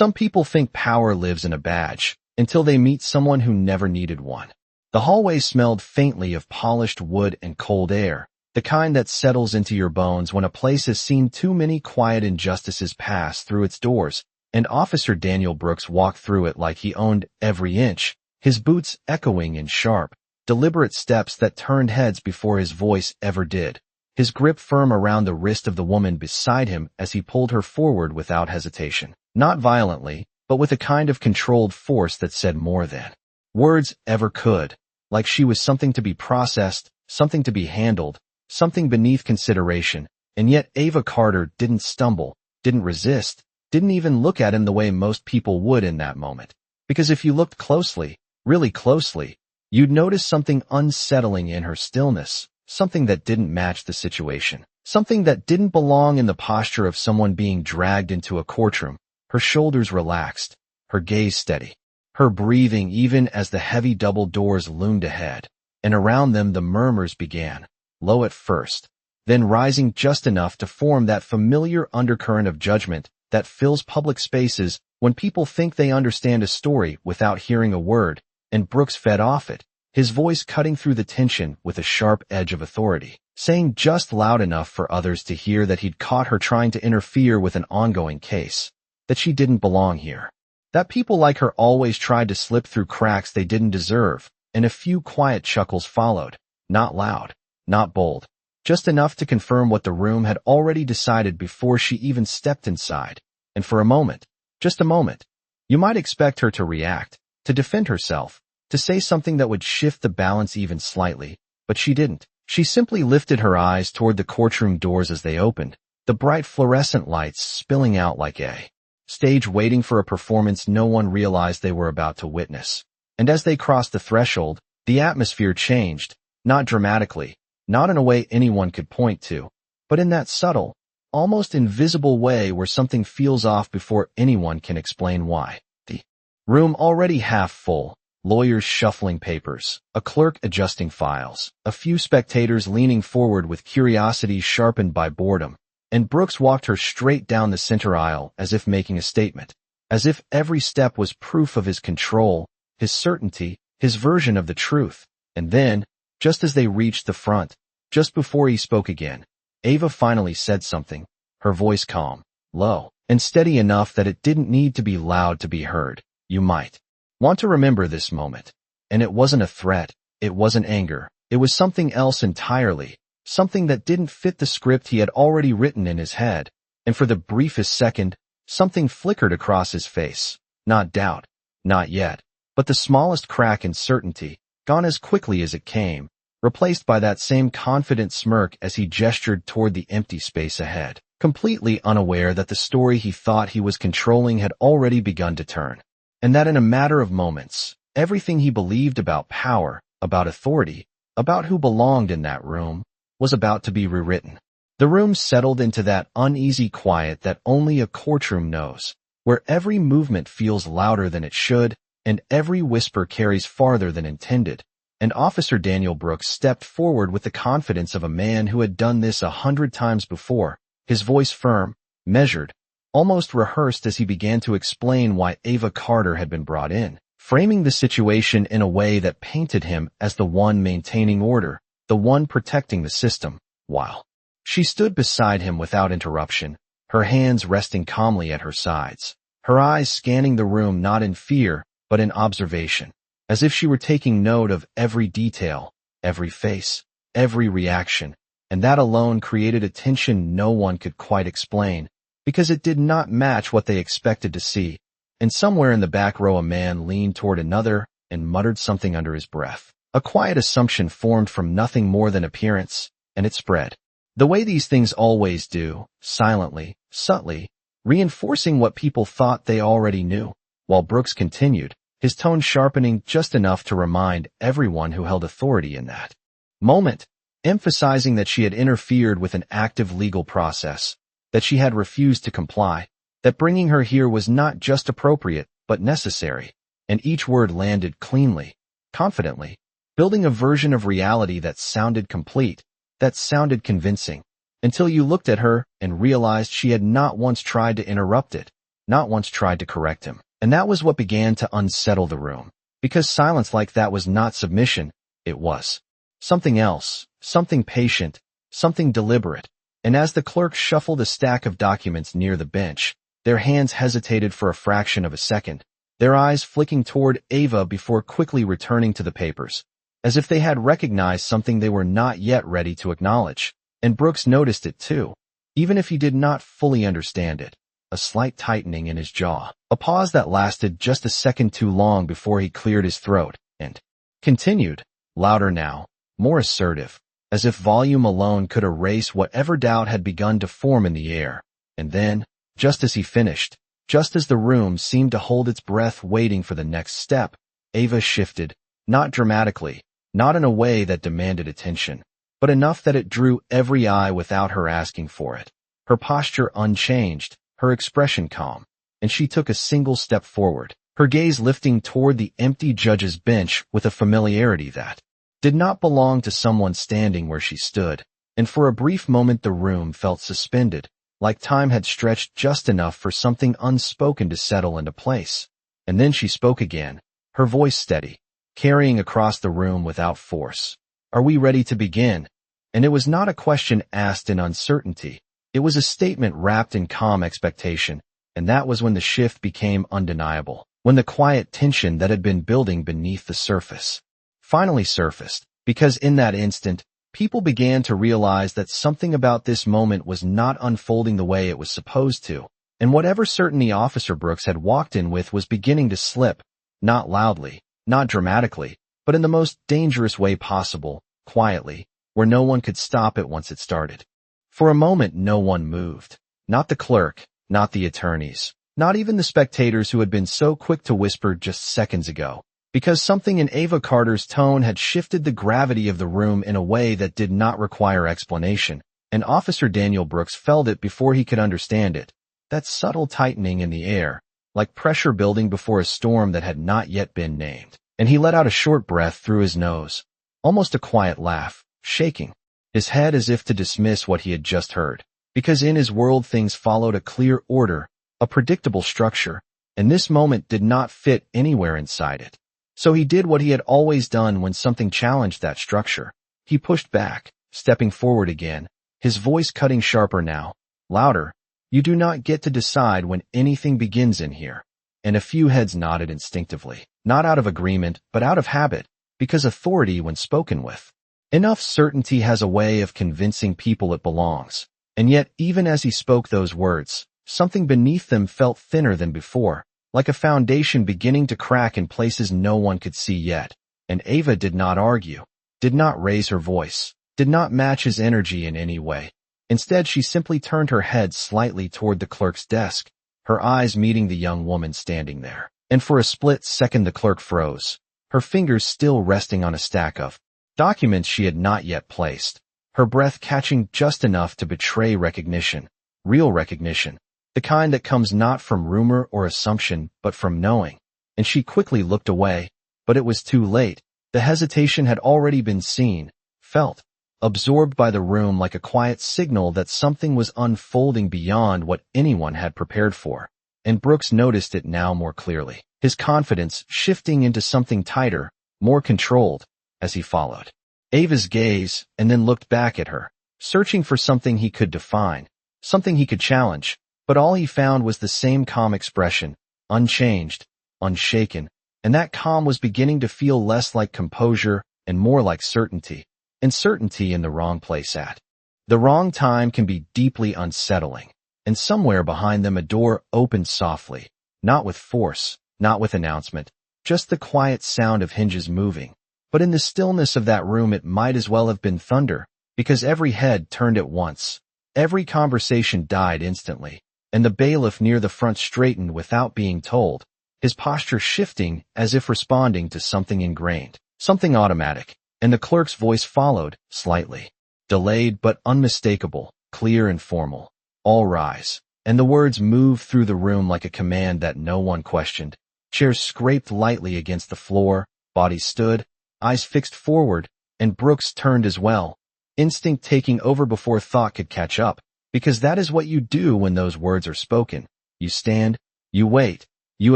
Some people think power lives in a badge, until they meet someone who never needed one. The hallway smelled faintly of polished wood and cold air, the kind that settles into your bones when a place has seen too many quiet injustices pass through its doors, and Officer Daniel Brooks walked through it like he owned every inch, his boots echoing in sharp, deliberate steps that turned heads before his voice ever did, his grip firm around the wrist of the woman beside him as he pulled her forward without hesitation. Not violently, but with a kind of controlled force that said more than words ever could, like she was something to be processed, something to be handled, something beneath consideration, and yet Ava Carter didn't stumble, didn't resist, didn't even look at him the way most people would in that moment. Because if you looked closely, really closely, you'd notice something unsettling in her stillness, something that didn't match the situation, something that didn't belong in the posture of someone being dragged into a courtroom. Her shoulders relaxed, her gaze steady, her breathing even as the heavy double doors loomed ahead, and around them the murmurs began, low at first, then rising just enough to form that familiar undercurrent of judgment that fills public spaces when people think they understand a story without hearing a word, and Brooks fed off it, his voice cutting through the tension with a sharp edge of authority, saying just loud enough for others to hear that he'd caught her trying to interfere with an ongoing case, that she didn't belong here, that people like her always tried to slip through cracks they didn't deserve, and a few quiet chuckles followed, not loud, not bold, just enough to confirm what the room had already decided before she even stepped inside, and for a moment, just a moment, you might expect her to react, to defend herself, to say something that would shift the balance even slightly, but she didn't. She simply lifted her eyes toward the courtroom doors as they opened, the bright fluorescent lights spilling out like a stage waiting for a performance no one realized they were about to witness. And as they crossed the threshold, the atmosphere changed, not dramatically, not in a way anyone could point to, but in that subtle, almost invisible way where something feels off before anyone can explain why. The room already half full, lawyers shuffling papers, a clerk adjusting files, a few spectators leaning forward with curiosity sharpened by boredom, and Brooks walked her straight down the center aisle as if making a statement, as if every step was proof of his control, his certainty, his version of the truth. And then, just as they reached the front, just before he spoke again, Ava finally said something, her voice calm, low, and steady enough that it didn't need to be loud to be heard. You might want to remember this moment. And it wasn't a threat, it wasn't anger, it was something else entirely, something that didn't fit the script he had already written in his head, and for the briefest second, something flickered across his face. Not doubt, not yet, but the smallest crack in certainty, gone as quickly as it came, replaced by that same confident smirk as he gestured toward the empty space ahead, completely unaware that the story he thought he was controlling had already begun to turn, and that in a matter of moments, everything he believed about power, about authority, about who belonged in that room, was about to be rewritten. The room settled into that uneasy quiet that only a courtroom knows, where every movement feels louder than it should, and every whisper carries farther than intended. And Officer Daniel Brooks stepped forward with the confidence of a man who had done this 100 times before, his voice firm, measured, almost rehearsed as he began to explain why Ava Carter had been brought in, framing the situation in a way that painted him as the one maintaining order, the one protecting the system, while she stood beside him without interruption, her hands resting calmly at her sides, her eyes scanning the room not in fear, but in observation, as if she were taking note of every detail, every face, every reaction, and that alone created a tension no one could quite explain, because it did not match what they expected to see. And somewhere in the back row a man leaned toward another and muttered something under his breath. A quiet assumption formed from nothing more than appearance, and it spread. The way these things always do, silently, subtly, reinforcing what people thought they already knew, while Brooks continued, his tone sharpening just enough to remind everyone who held authority in that moment, emphasizing that she had interfered with an active legal process, that she had refused to comply, that bringing her here was not just appropriate, but necessary, and each word landed cleanly, confidently, building a version of reality that sounded complete, that sounded convincing, until you looked at her and realized she had not once tried to interrupt it, not once tried to correct him. And that was what began to unsettle the room. Because silence like that was not submission, it was something else, something patient, something deliberate. And as the clerk shuffled a stack of documents near the bench, their hands hesitated for a fraction of a second, their eyes flicking toward Ava before quickly returning to the papers, as if they had recognized something they were not yet ready to acknowledge. And Brooks noticed it too, even if he did not fully understand it. A slight tightening in his jaw, a pause that lasted just a second too long before he cleared his throat, and continued, louder now, more assertive, as if volume alone could erase whatever doubt had begun to form in the air. And then, just as he finished, just as the room seemed to hold its breath waiting for the next step, Ava shifted, not dramatically, not in a way that demanded attention, but enough that it drew every eye without her asking for it. Her posture unchanged, her expression calm, and she took a single step forward, her gaze lifting toward the empty judge's bench with a familiarity that did not belong to someone standing where she stood. And for a brief moment the room felt suspended, like time had stretched just enough for something unspoken to settle into place. And then she spoke again, her voice steady, carrying across the room without force. "Are we ready to begin?" And it was not a question asked in uncertainty. It was a statement wrapped in calm expectation, and that was when the shift became undeniable, when the quiet tension that had been building beneath the surface finally surfaced, because in that instant, people began to realize that something about this moment was not unfolding the way it was supposed to, and whatever certainty Officer Brooks had walked in with was beginning to slip, not loudly, not dramatically, but in the most dangerous way possible, quietly, where no one could stop it once it started. For a moment no one moved. Not the clerk, not the attorneys, not even the spectators who had been so quick to whisper just seconds ago, because something in Ava Carter's tone had shifted the gravity of the room in a way that did not require explanation, and Officer Daniel Brooks felt it before he could understand it. That subtle tightening in the air, like pressure building before a storm that had not yet been named. And he let out a short breath through his nose, almost a quiet laugh, shaking his head as if to dismiss what he had just heard, because in his world things followed a clear order, a predictable structure, and this moment did not fit anywhere inside it. So he did what he had always done when something challenged that structure. He pushed back, stepping forward again, his voice cutting sharper now, louder. "You do not get to decide when anything begins in here." And a few heads nodded instinctively, not out of agreement, but out of habit, because authority, when spoken with enough certainty, has a way of convincing people it belongs. And yet, even as he spoke those words, something beneath them felt thinner than before, like a foundation beginning to crack in places no one could see yet. And Ava did not argue, did not raise her voice, did not match his energy in any way. Instead, she simply turned her head slightly toward the clerk's desk, her eyes meeting the young woman standing there. And for a split second the clerk froze, her fingers still resting on a stack of documents she had not yet placed, her breath catching just enough to betray recognition, real recognition, the kind that comes not from rumor or assumption but from knowing. And she quickly looked away, but it was too late. The hesitation had already been seen, felt, absorbed by the room like a quiet signal that something was unfolding beyond what anyone had prepared for. And Brooks noticed it now more clearly, his confidence shifting into something tighter, more controlled, as he followed Ava's gaze and then looked back at her, searching for something he could define, something he could challenge, but all he found was the same calm expression, unchanged, unshaken, and that calm was beginning to feel less like composure and more like certainty, and certainty in the wrong place at the wrong time can be deeply unsettling. And somewhere behind them a door opened softly, not with force, not with announcement, just the quiet sound of hinges moving. But in the stillness of that room it might as well have been thunder, because every head turned at once, every conversation died instantly, and the bailiff near the front straightened without being told, his posture shifting as if responding to something ingrained, something automatic, and the clerk's voice followed, slightly, delayed but unmistakable, clear and formal. "All rise." And the words moved through the room like a command that no one questioned. Chairs scraped lightly against the floor, bodies stood, eyes fixed forward, and Brooks turned as well, instinct taking over before thought could catch up, because that is what you do when those words are spoken. You stand, You wait. You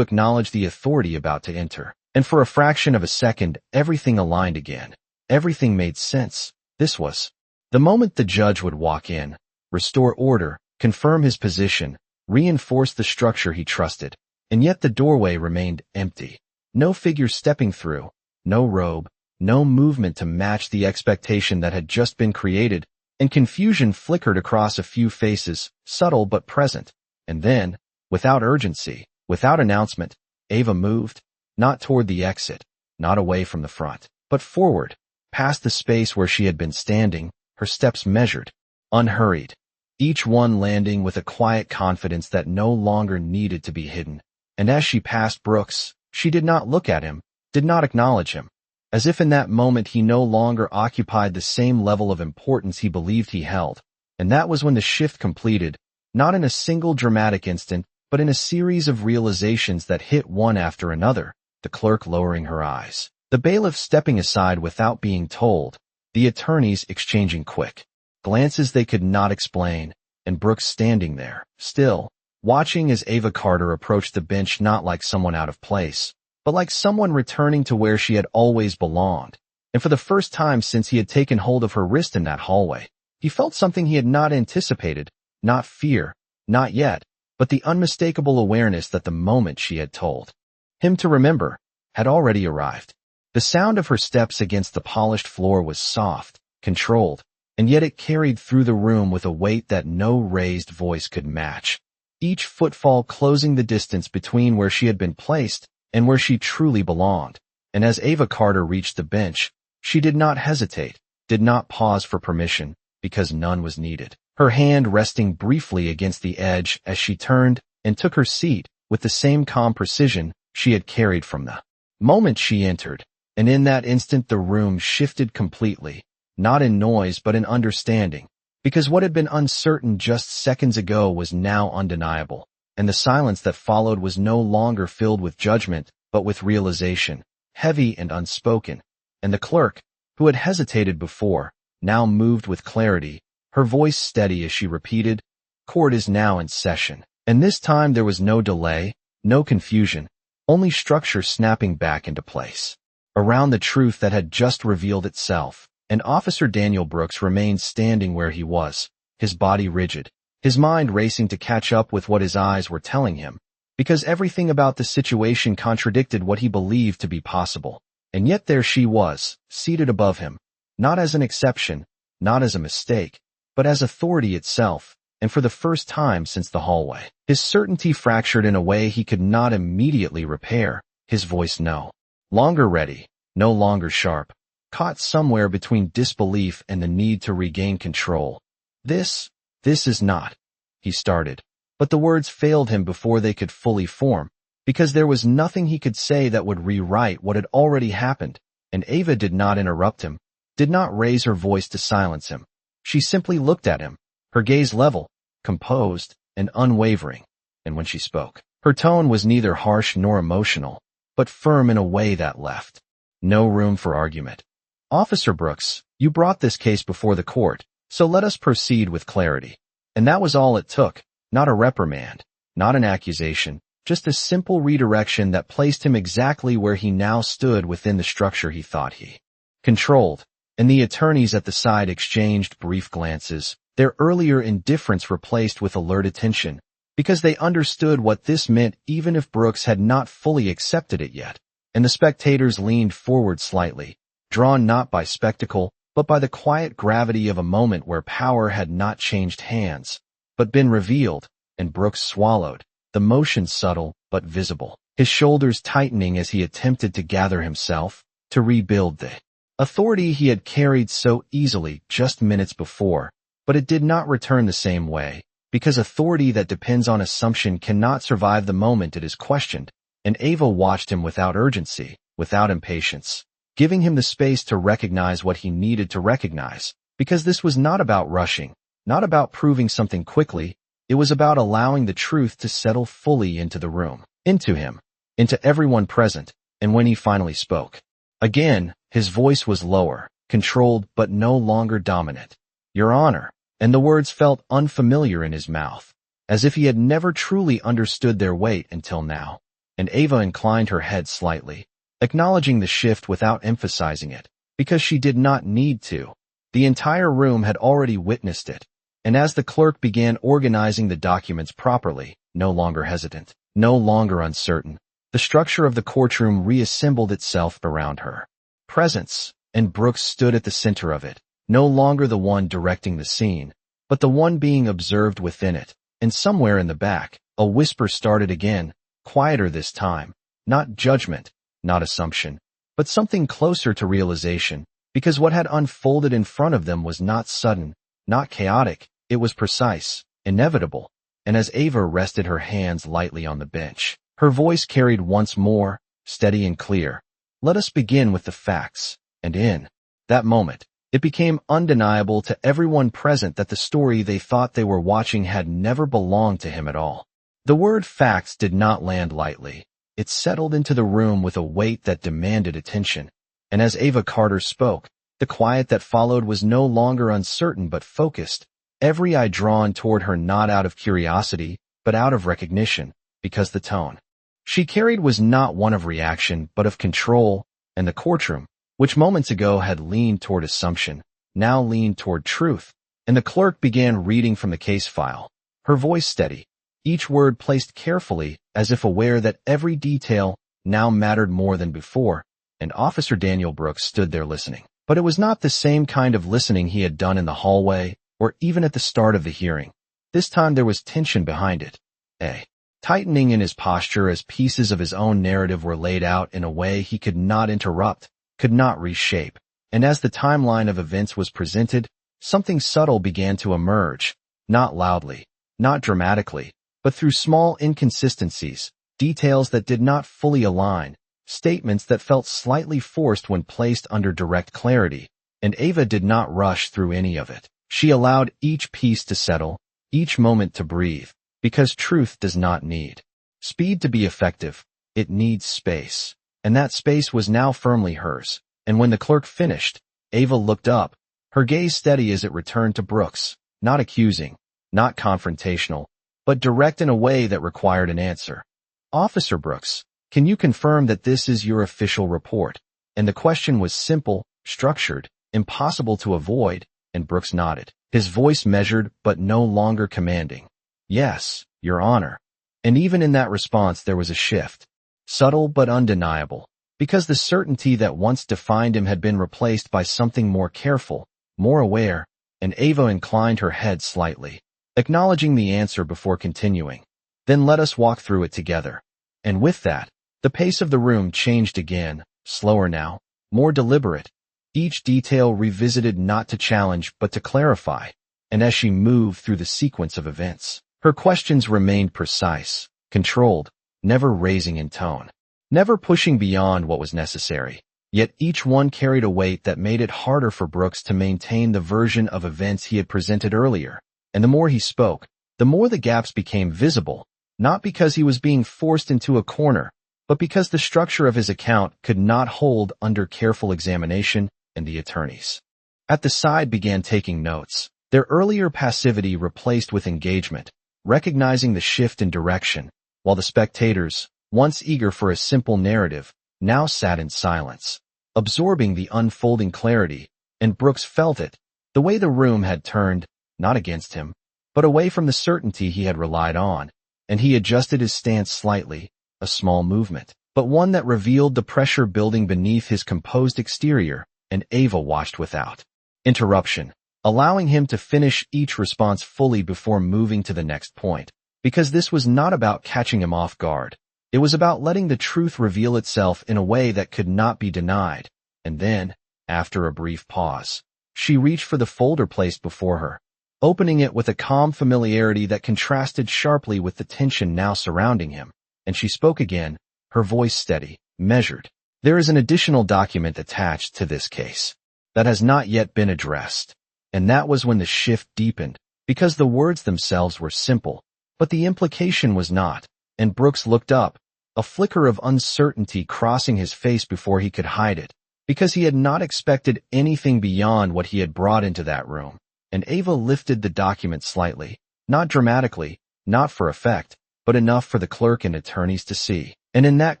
acknowledge the authority about to enter. And for a fraction of a second, everything aligned again. Everything made sense. This was the moment the judge would walk in, restore order, confirm his position, reinforce the structure he trusted. And yet the doorway remained empty. No figure stepping through, no robe, no movement to match the expectation that had just been created, and confusion flickered across a few faces, subtle but present. And then, without urgency, without announcement, Ava moved, not toward the exit, not away from the front, but forward, past the space where she had been standing, her steps measured, unhurried, each one landing with a quiet confidence that no longer needed to be hidden. And as she passed Brooks, she did not look at him, did not acknowledge him, as if in that moment he no longer occupied the same level of importance he believed he held. And that was when the shift completed, not in a single dramatic instant, but in a series of realizations that hit one after another, the clerk lowering her eyes, the bailiff stepping aside without being told, the attorneys exchanging quick glances they could not explain, and Brooks standing there, still, watching as Ava Carter approached the bench not like someone out of place, but like someone returning to where she had always belonged. And for the first time since he had taken hold of her wrist in that hallway, he felt something he had not anticipated, not fear, not yet, but the unmistakable awareness that the moment she had told him to remember had already arrived. The sound of her steps against the polished floor was soft, controlled, and yet it carried through the room with a weight that no raised voice could match. Each footfall closing the distance between where she had been placed and where she truly belonged. And as Ava Carter reached the bench, she did not hesitate, did not pause for permission, because none was needed. Her hand resting briefly against the edge as she turned and took her seat with the same calm precision she had carried from the moment she entered. And in that instant the room shifted completely, not in noise but in understanding, because what had been uncertain just seconds ago was now undeniable, and the silence that followed was no longer filled with judgment, but with realization, heavy and unspoken. And the clerk, who had hesitated before, now moved with clarity, her voice steady as she repeated, "Court is now in session." And this time there was no delay, no confusion, only structure snapping back into place around the truth that had just revealed itself. And Officer Daniel Brooks remained standing where he was, his body rigid, his mind racing to catch up with what his eyes were telling him, because everything about the situation contradicted what he believed to be possible. And yet there she was, seated above him, not as an exception, not as a mistake, but as authority itself, and for the first time since the hallway. His certainty fractured in a way he could not immediately repair, his voice no longer ready, no longer sharp, caught somewhere between disbelief and the need to regain control. This is not, he started, but the words failed him before they could fully form, because there was nothing he could say that would rewrite what had already happened, and Ava did not interrupt him, did not raise her voice to silence him. She simply looked at him, her gaze level, composed, and unwavering, and when she spoke, her tone was neither harsh nor emotional, but firm in a way that left no room for argument. "Officer Brooks, you brought this case before the court, so let us proceed with clarity." And that was all it took, not a reprimand, not an accusation, just a simple redirection that placed him exactly where he now stood within the structure he thought he controlled. And the attorneys at the side exchanged brief glances, their earlier indifference replaced with alert attention, because they understood what this meant even if Brooks had not fully accepted it yet. And the spectators leaned forward slightly, drawn not by spectacle, but by the quiet gravity of a moment where power had not changed hands, but been revealed. And Brooks swallowed, the motion subtle but visible, his shoulders tightening as he attempted to gather himself, to rebuild the authority he had carried so easily just minutes before. But it did not return the same way, because authority that depends on assumption cannot survive the moment it is questioned. And Ava watched him without urgency, without impatience, giving him the space to recognize what he needed to recognize, because this was not about rushing, not about proving something quickly. It was about allowing the truth to settle fully into the room, into him, into everyone present. And when he finally spoke again, his voice was lower, controlled but no longer dominant. "Your Honor," and the words felt unfamiliar in his mouth, as if he had never truly understood their weight until now. And Ava inclined her head slightly, acknowledging the shift without emphasizing it, because she did not need to. The entire room had already witnessed it, and as the clerk began organizing the documents properly, no longer hesitant, no longer uncertain, the structure of the courtroom reassembled itself around her presence, and Brooks stood at the center of it, no longer the one directing the scene, but the one being observed within it. And somewhere in the back, a whisper started again, quieter this time, not judgment, not assumption, but something closer to realization, because what had unfolded in front of them was not sudden, not chaotic, it was precise, inevitable. And as Ava rested her hands lightly on the bench, her voice carried once more, steady and clear. Let us begin with the facts. And in that moment, it became undeniable to everyone present that the story they thought they were watching had never belonged to him at all. The word facts did not land lightly. It settled into the room with a weight that demanded attention. And as Ava Carter spoke, the quiet that followed was no longer uncertain but focused, every eye drawn toward her not out of curiosity, but out of recognition, because the tone she carried was not one of reaction but of control, and the courtroom, which moments ago had leaned toward assumption, now leaned toward truth, and the clerk began reading from the case file, her voice steady, each word placed carefully as if aware that every detail now mattered more than before, and Officer Daniel Brooks stood there listening. But it was not the same kind of listening he had done in the hallway or even at the start of the hearing. This time there was tension behind it, a tightening in his posture as pieces of his own narrative were laid out in a way he could not interrupt, could not reshape. And as the timeline of events was presented, something subtle began to emerge, not loudly, not dramatically, but through small inconsistencies, details that did not fully align, statements that felt slightly forced when placed under direct clarity, and Ava did not rush through any of it. She allowed each piece to settle, each moment to breathe, because truth does not need speed to be effective, it needs space. And that space was now firmly hers. And when the clerk finished, Ava looked up, her gaze steady as it returned to Brooks, not accusing, not confrontational, but direct in a way that required an answer. Officer Brooks, can you confirm that this is your official report? And the question was simple, structured, impossible to avoid, and Brooks nodded, his voice measured but no longer commanding. Yes, Your Honor. And even in that response there was a shift, subtle but undeniable, because the certainty that once defined him had been replaced by something more careful, more aware, and Ava inclined her head slightly, acknowledging the answer before continuing. Then let us walk through it together. And with that, the pace of the room changed again, slower now, more deliberate, each detail revisited not to challenge but to clarify, and as she moved through the sequence of events, her questions remained precise, controlled, never raising in tone, never pushing beyond what was necessary. Yet each one carried a weight that made it harder for Brooks to maintain the version of events he had presented earlier. And the more he spoke, the more the gaps became visible, not because he was being forced into a corner, but because the structure of his account could not hold under careful examination, and the attorneys at the side began taking notes, their earlier passivity replaced with engagement, recognizing the shift in direction, while the spectators, once eager for a simple narrative, now sat in silence, absorbing the unfolding clarity, and Brooks felt it, the way the room had turned, not against him, but away from the certainty he had relied on, and he adjusted his stance slightly, a small movement, but one that revealed the pressure building beneath his composed exterior, and Ava watched without interruption, allowing him to finish each response fully before moving to the next point, because this was not about catching him off guard. It was about letting the truth reveal itself in a way that could not be denied. And then, after a brief pause, she reached for the folder placed before her, opening it with a calm familiarity that contrasted sharply with the tension now surrounding him, and she spoke again, her voice steady, measured. There is an additional document attached to this case that has not yet been addressed. And that was when the shift deepened, because the words themselves were simple, but the implication was not, and Brooks looked up, a flicker of uncertainty crossing his face before he could hide it, because he had not expected anything beyond what he had brought into that room. And Ava lifted the document slightly, not dramatically, not for effect, but enough for the clerk and attorneys to see. And in that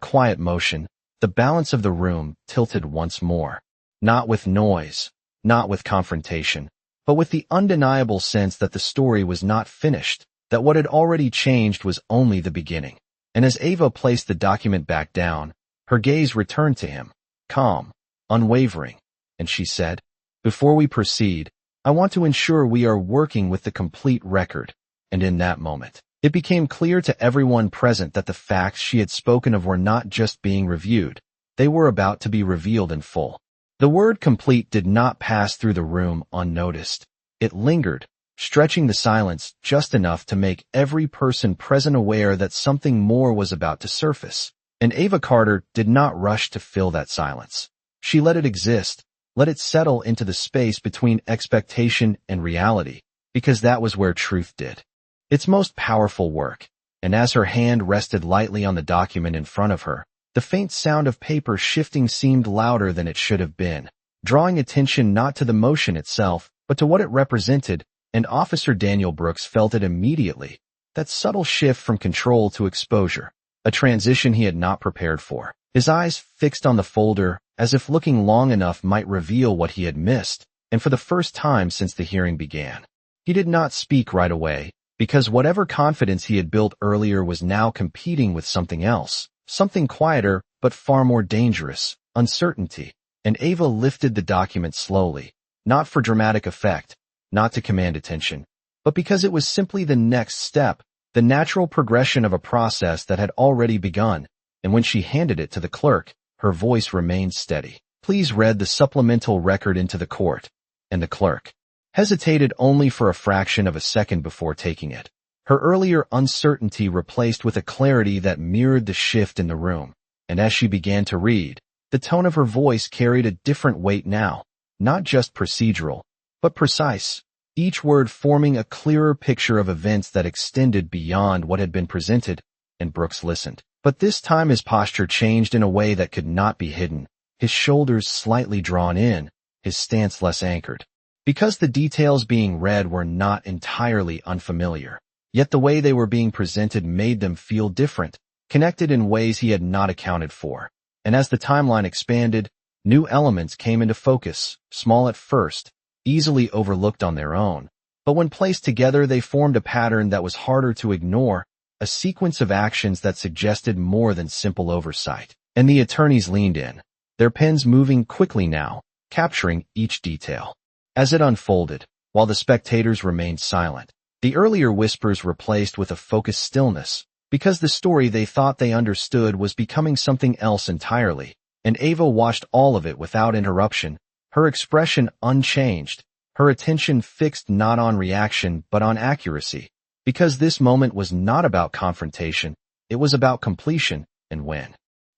quiet motion, the balance of the room tilted once more. Not with noise, not with confrontation, but with the undeniable sense that the story was not finished, that what had already changed was only the beginning. And as Ava placed the document back down, her gaze returned to him, calm, unwavering, and she said, "Before we proceed, I want to ensure we are working with the complete record." And in that moment, it became clear to everyone present that the facts she had spoken of were not just being reviewed, they were about to be revealed in full. The word complete did not pass through the room unnoticed. It lingered, stretching the silence just enough to make every person present aware that something more was about to surface. And Ava Carter did not rush to fill that silence. She let it exist, let it settle into the space between expectation and reality, because that was where truth did its most powerful work. And as her hand rested lightly on the document in front of her, the faint sound of paper shifting seemed louder than it should have been, drawing attention not to the motion itself, but to what it represented, and Officer Daniel Brooks felt it immediately, that subtle shift from control to exposure, a transition he had not prepared for. His eyes fixed on the folder, as if looking long enough might reveal what he had missed, and for the first time since the hearing began. He did not speak right away, because whatever confidence he had built earlier was now competing with something else. Something quieter, but far more dangerous, uncertainty. And Ava lifted the document slowly, not for dramatic effect, not to command attention, but because it was simply the next step, the natural progression of a process that had already begun. And when she handed it to the clerk, her voice remained steady. "Please read the supplemental record into the court." And the clerk hesitated only for a fraction of a second before taking it. Her earlier uncertainty replaced with a clarity that mirrored the shift in the room, and as she began to read, the tone of her voice carried a different weight now, not just procedural, but precise, each word forming a clearer picture of events that extended beyond what had been presented. And Brooks listened. But this time his posture changed in a way that could not be hidden, his shoulders slightly drawn in, his stance less anchored. Because the details being read were not entirely unfamiliar. Yet the way they were being presented made them feel different, connected in ways he had not accounted for. And as the timeline expanded, new elements came into focus, small at first, easily overlooked on their own. But when placed together, they formed a pattern that was harder to ignore, a sequence of actions that suggested more than simple oversight. And the attorneys leaned in, their pens moving quickly now, capturing each detail. As it unfolded, while the spectators remained silent, the earlier whispers replaced with a focused stillness, because the story they thought they understood was becoming something else entirely, and Ava watched all of it without interruption, her expression unchanged, her attention fixed not on reaction but on accuracy, because this moment was not about confrontation, it was about completion. And when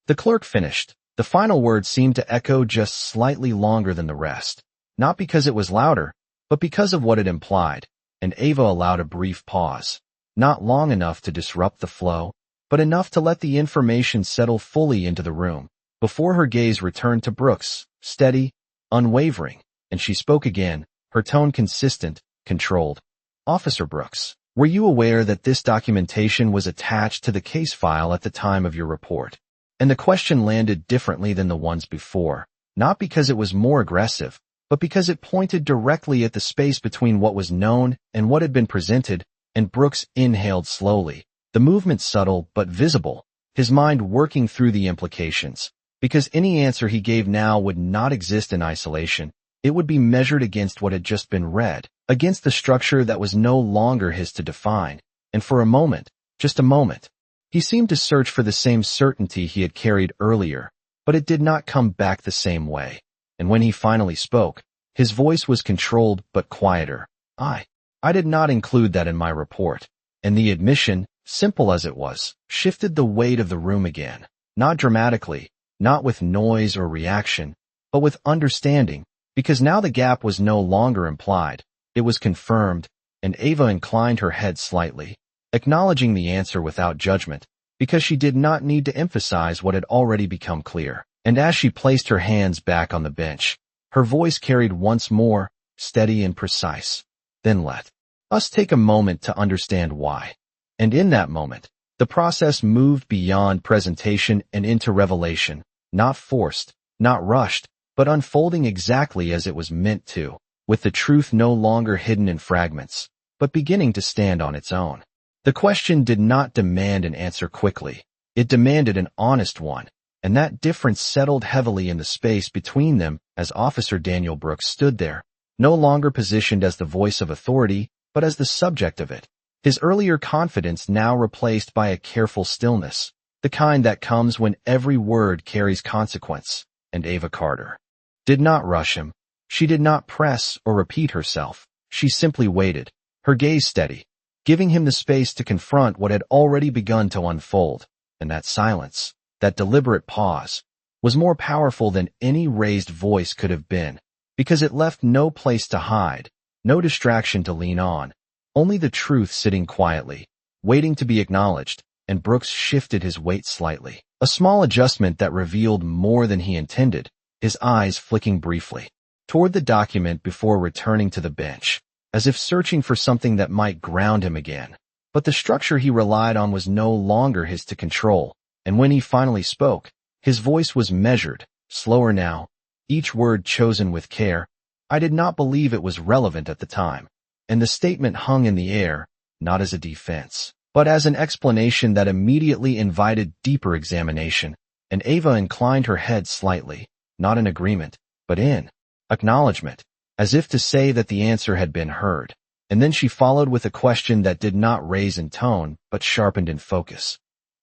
the clerk finished, the final word seemed to echo just slightly longer than the rest, not because it was louder, but because of what it implied. And Ava allowed a brief pause, not long enough to disrupt the flow, but enough to let the information settle fully into the room, before her gaze returned to Brooks, steady, unwavering, and she spoke again, her tone consistent, controlled. "Officer Brooks, were you aware that this documentation was attached to the case file at the time of your report?" And the question landed differently than the ones before, not because it was more aggressive, but because it pointed directly at the space between what was known and what had been presented. And Brooks inhaled slowly, the movement subtle but visible, his mind working through the implications, because any answer he gave now would not exist in isolation. It would be measured against what had just been read, against the structure that was no longer his to define. And for a moment, just a moment, he seemed to search for the same certainty he had carried earlier, but it did not come back the same way. And when he finally spoke, his voice was controlled but quieter. I did not include that in my report." And the admission, simple as it was, shifted the weight of the room again, not dramatically, not with noise or reaction, but with understanding, because now the gap was no longer implied, it was confirmed. And Ava inclined her head slightly, acknowledging the answer without judgment, because she did not need to emphasize what had already become clear. And as she placed her hands back on the bench, her voice carried once more, steady and precise. "Then let us take a moment to understand why And in that moment, the process moved beyond presentation and into revelation, not forced, not rushed, but unfolding exactly as it was meant to, with the truth no longer hidden in fragments, but beginning to stand on its own. The question did not demand an answer quickly. It demanded an honest one, and that difference settled heavily in the space between them as Officer Daniel Brooks stood there, no longer positioned as the voice of authority, but as the subject of it. His earlier confidence now replaced by a careful stillness, the kind that comes when every word carries consequence. And Ava Carter did not rush him. She did not press or repeat herself. She simply waited, her gaze steady, giving him the space to confront what had already begun to unfold. And that silence, that deliberate pause, was more powerful than any raised voice could have been, because it left no place to hide, no distraction to lean on, only the truth sitting quietly, waiting to be acknowledged. And Brooks shifted his weight slightly, a small adjustment that revealed more than he intended, his eyes flicking briefly toward the document before returning to the bench, as if searching for something that might ground him again. But the structure he relied on was no longer his to control, and when he finally spoke, his voice was measured, slower now, each word chosen with care. I did not believe it was relevant at the time, and the statement hung in the air, not as a defense, but as an explanation that immediately invited deeper examination. And Ava inclined her head slightly, not in agreement, but in acknowledgement, as if to say that the answer had been heard. And then she followed with a question that did not raise in tone, but sharpened in focus.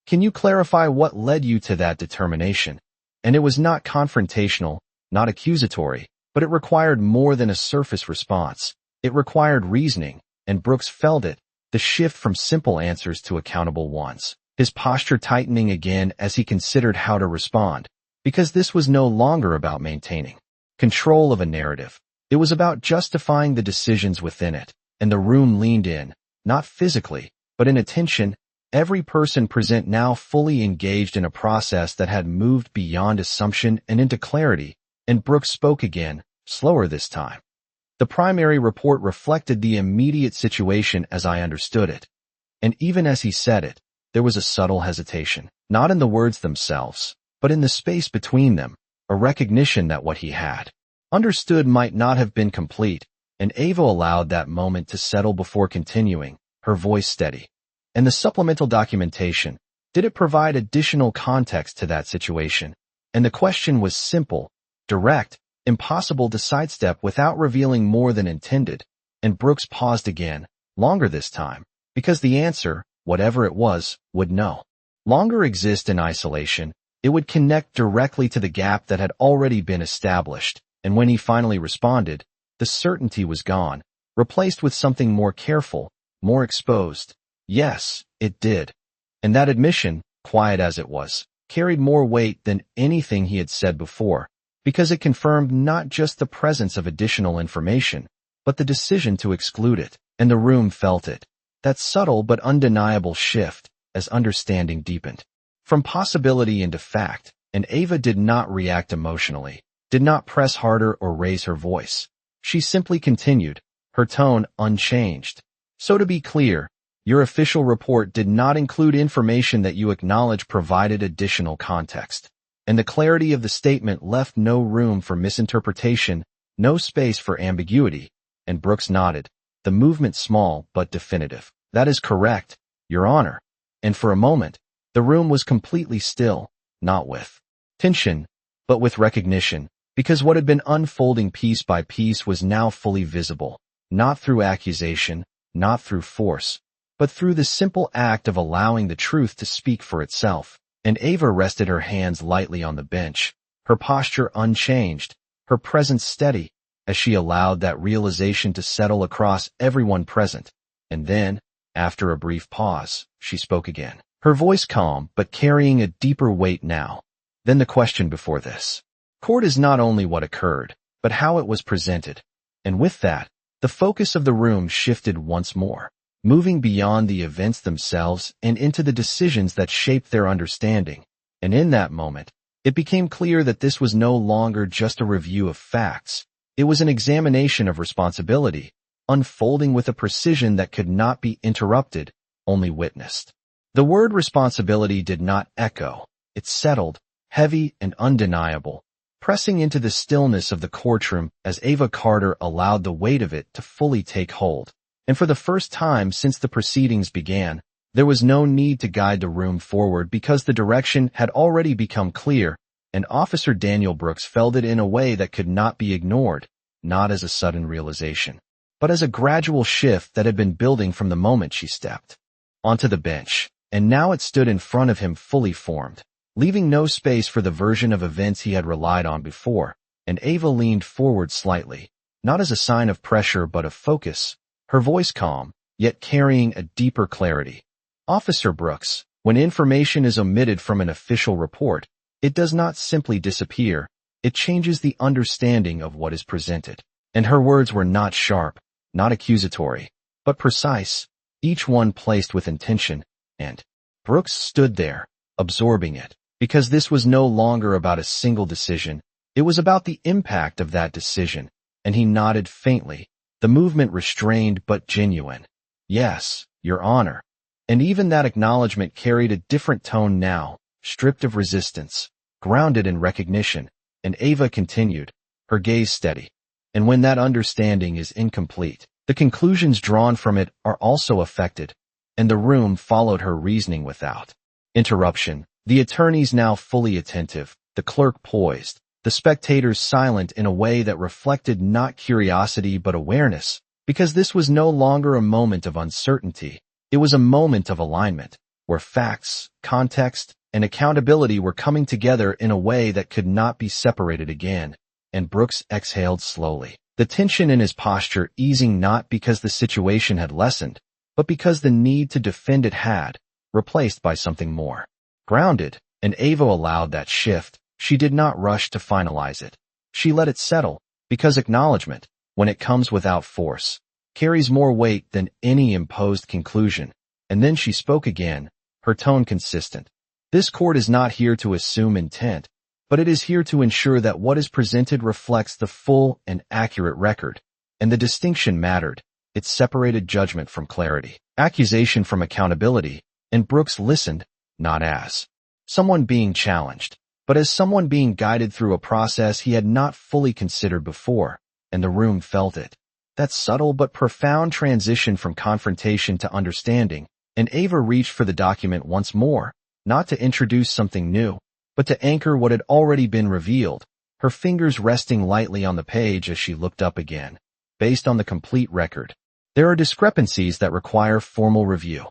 Can you clarify what led you to that determination? And it was not confrontational, not accusatory, but it required more than a surface response. It required reasoning, and Brooks felt it, the shift from simple answers to accountable ones, his posture tightening again as he considered how to respond, because this was no longer about maintaining control of a narrative. It was about justifying the decisions within it, and the room leaned in, not physically, but in attention, every person present now fully engaged in a process that had moved beyond assumption and into clarity. And Brooks spoke again, slower this time. The primary report reflected the immediate situation as I understood it. And even as he said it, there was a subtle hesitation, not in the words themselves, but in the space between them, a recognition that what he had understood might not have been complete, and Ava allowed that moment to settle before continuing, her voice steady. And the supplemental documentation, did it provide additional context to that situation? And the question was simple, direct, impossible to sidestep without revealing more than intended. And Brooks paused again, longer this time, because the answer, whatever it was, would no longer exist in isolation. It would connect directly to the gap that had already been established. And when he finally responded, the certainty was gone, replaced with something more careful, more exposed. Yes, it did. And that admission, quiet as it was, carried more weight than anything he had said before, because it confirmed not just the presence of additional information, but the decision to exclude it. And the room felt it, that subtle but undeniable shift, as understanding deepened from possibility into fact. And Ava did not react emotionally, did not press harder or raise her voice. She simply continued, her tone unchanged. So to be clear, your official report did not include information that you acknowledge provided additional context. And the clarity of the statement left no room for misinterpretation, no space for ambiguity. And Brooks nodded, the movement small but definitive. That is correct, Your Honor. And for a moment, the room was completely still, not with tension, but with recognition, because what had been unfolding piece by piece was now fully visible, not through accusation, not through force, but through the simple act of allowing the truth to speak for itself. And Ava rested her hands lightly on the bench, her posture unchanged, her presence steady, as she allowed that realization to settle across everyone present. And then, after a brief pause, she spoke again, her voice calm but carrying a deeper weight now than the question before this. Court is not only what occurred, but how it was presented. And with that, the focus of the room shifted once more, moving beyond the events themselves and into the decisions that shaped their understanding. And in that moment, it became clear that this was no longer just a review of facts. It was an examination of responsibility, unfolding with a precision that could not be interrupted, only witnessed. The word responsibility did not echo. It settled, heavy and undeniable, pressing into the stillness of the courtroom as Ava Carter allowed the weight of it to fully take hold. And for the first time since the proceedings began, there was no need to guide the room forward because the direction had already become clear, and Officer Daniel Brooks felt it in a way that could not be ignored, not as a sudden realization, but as a gradual shift that had been building from the moment she stepped onto the bench, and now it stood in front of him fully formed, leaving no space for the version of events he had relied on before, and Ava leaned forward slightly, not as a sign of pressure but of focus, her voice calm, yet carrying a deeper clarity. Officer Brooks, when information is omitted from an official report, it does not simply disappear, it changes the understanding of what is presented. And her words were not sharp, not accusatory, but precise, each one placed with intention, and Brooks stood there, absorbing it, because this was no longer about a single decision, it was about the impact of that decision, and he nodded faintly, the movement restrained but genuine. Yes, Your Honor. And even that acknowledgement carried a different tone now, stripped of resistance, grounded in recognition, and Ava continued, her gaze steady. And when that understanding is incomplete, the conclusions drawn from it are also affected, and the room followed her reasoning without interruption, the attorneys now fully attentive, the clerk poised, the spectators silent in a way that reflected not curiosity but awareness, because this was no longer a moment of uncertainty. It was a moment of alignment, where facts, context, and accountability were coming together in a way that could not be separated again, and Brooks exhaled slowly, the tension in his posture easing not because the situation had lessened, but because the need to defend it had, replaced by something more grounded, and Ava allowed that shift. She did not rush to finalize it. She let it settle, because acknowledgement, when it comes without force, carries more weight than any imposed conclusion. And then she spoke again, her tone consistent. This court is not here to assume intent, but it is here to ensure that what is presented reflects the full and accurate record. And the distinction mattered. It separated judgment from clarity, accusation from accountability, and Brooks listened, not as someone being challenged, but as someone being guided through a process he had not fully considered before, and the room felt it. That subtle but profound transition from confrontation to understanding, and Ava reached for the document once more, not to introduce something new, but to anchor what had already been revealed, her fingers resting lightly on the page as she looked up again. Based on the complete record, there are discrepancies that require formal review.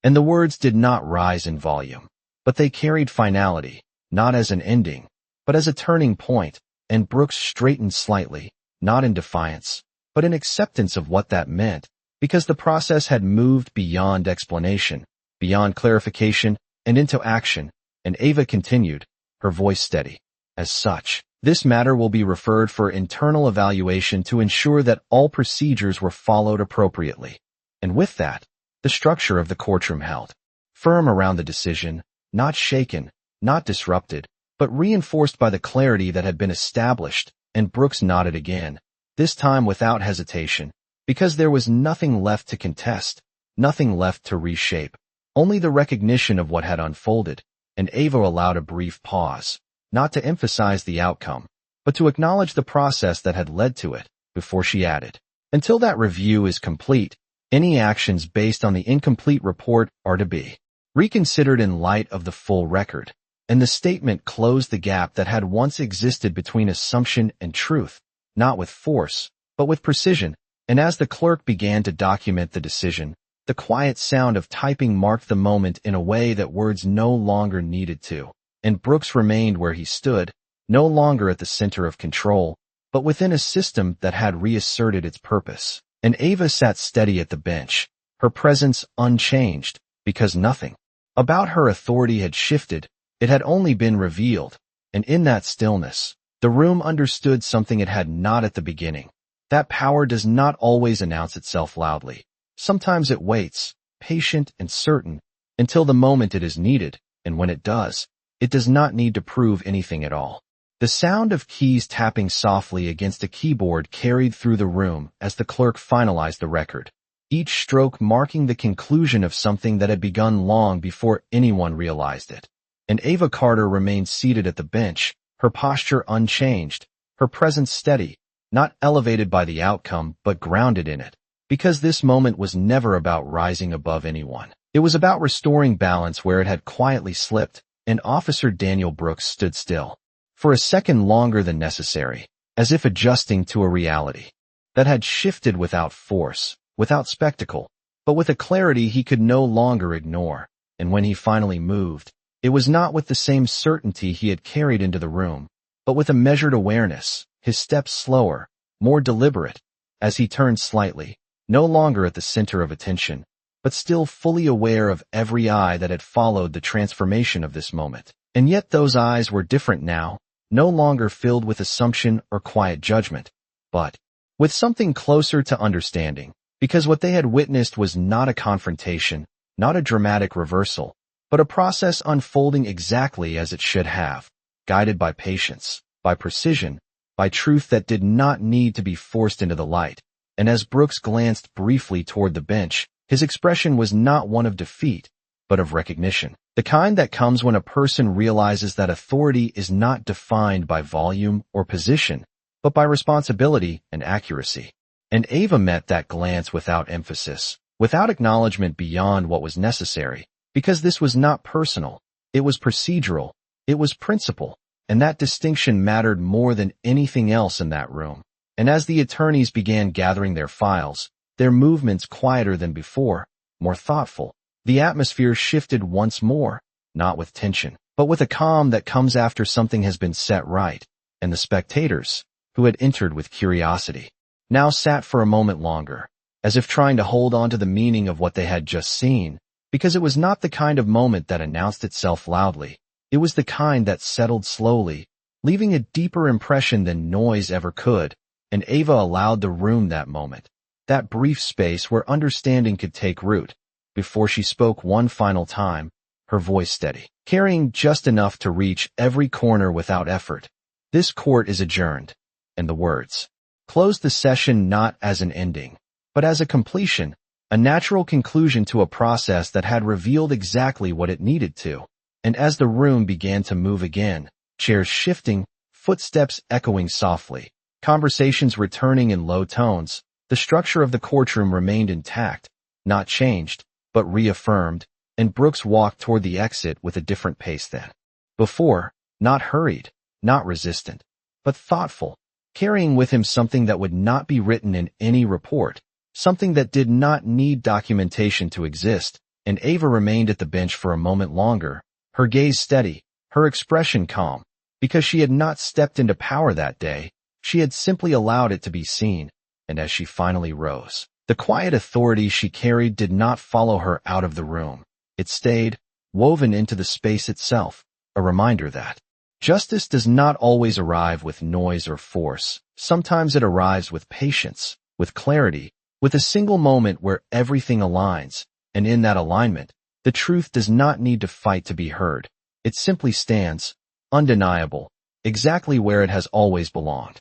And the words did not rise in volume, but they carried finality, not as an ending, but as a turning point, and Brooks straightened slightly, not in defiance, but in acceptance of what that meant, because the process had moved beyond explanation, beyond clarification, and into action, and Ava continued, her voice steady. As such, this matter will be referred for internal evaluation to ensure that all procedures were followed appropriately. And with that, the structure of the courtroom held, firm around the decision, not shaken, not disrupted, but reinforced by the clarity that had been established, and Brooks nodded again, this time without hesitation, because there was nothing left to contest, nothing left to reshape, only the recognition of what had unfolded, and Ava allowed a brief pause, not to emphasize the outcome, but to acknowledge the process that had led to it, before she added, until that review is complete, any actions based on the incomplete report are to be reconsidered in light of the full record, and the statement closed the gap that had once existed between assumption and truth, not with force, but with precision, and as the clerk began to document the decision, the quiet sound of typing marked the moment in a way that words no longer needed to, and Brooks remained where he stood, no longer at the center of control, but within a system that had reasserted its purpose. And Ava sat steady at the bench, her presence unchanged, because nothing about her authority had shifted, it had only been revealed, and in that stillness, the room understood something it had not at the beginning. That power does not always announce itself loudly. Sometimes it waits, patient and certain, until the moment it is needed, and when it does not need to prove anything at all. The sound of keys tapping softly against a keyboard carried through the room as the clerk finalized the record. each stroke marking the conclusion of something that had begun long before anyone realized it. And Ava Carter remained seated at the bench, her posture unchanged, her presence steady, not elevated by the outcome, but grounded in it. Because this moment was never about rising above anyone. It was about restoring balance where it had quietly slipped, and Officer Daniel Brooks stood still. For a second longer than necessary, as if adjusting to a reality that had shifted without force, without spectacle, but with a clarity he could no longer ignore. And when he finally moved, it was not with the same certainty he had carried into the room, but with a measured awareness, his steps slower, more deliberate, as he turned slightly, no longer at the center of attention, but still fully aware of every eye that had followed the transformation of this moment. And yet those eyes were different now, no longer filled with assumption or quiet judgment, but with something closer to understanding, because what they had witnessed was not a confrontation, not a dramatic reversal, but a process unfolding exactly as it should have, guided by patience, by precision, by truth that did not need to be forced into the light. And as Brooks glanced briefly toward the bench, his expression was not one of defeat, but of recognition. The kind that comes when a person realizes that authority is not defined by volume or position, but by responsibility and accuracy. And Ava met that glance without emphasis, without acknowledgement beyond what was necessary, because this was not personal, it was procedural, it was principle, and that distinction mattered more than anything else in that room. And as the attorneys began gathering their files, their movements quieter than before, more thoughtful, the atmosphere shifted once more, not with tension, but with a calm that comes after something has been set right. And the spectators, who had entered with curiosity, now sat for a moment longer, as if trying to hold on to the meaning of what they had just seen, because it was not the kind of moment that announced itself loudly. It was the kind that settled slowly, leaving a deeper impression than noise ever could. And Ava allowed the room that moment, that brief space where understanding could take root, before she spoke one final time, her voice steady, carrying just enough to reach every corner without effort. This court is adjourned. And the words closed the session not as an ending, but as a completion, a natural conclusion to a process that had revealed exactly what it needed to. And as the room began to move again, chairs shifting, footsteps echoing softly, conversations returning in low tones, the structure of the courtroom remained intact, not changed, but reaffirmed, and Brooks walked toward the exit with a different pace than before, not hurried, not resistant, but thoughtful, carrying with him something that would not be written in any report, something that did not need documentation to exist. And Ava remained at the bench for a moment longer, her gaze steady, her expression calm, because she had not stepped into power that day. She had simply allowed it to be seen, and as she finally rose, the quiet authority she carried did not follow her out of the room. It stayed, woven into the space itself, a reminder that justice does not always arrive with noise or force. Sometimes it arrives with patience, with clarity, with a single moment where everything aligns, and in that alignment, the truth does not need to fight to be heard. It simply stands, undeniable, exactly where it has always belonged.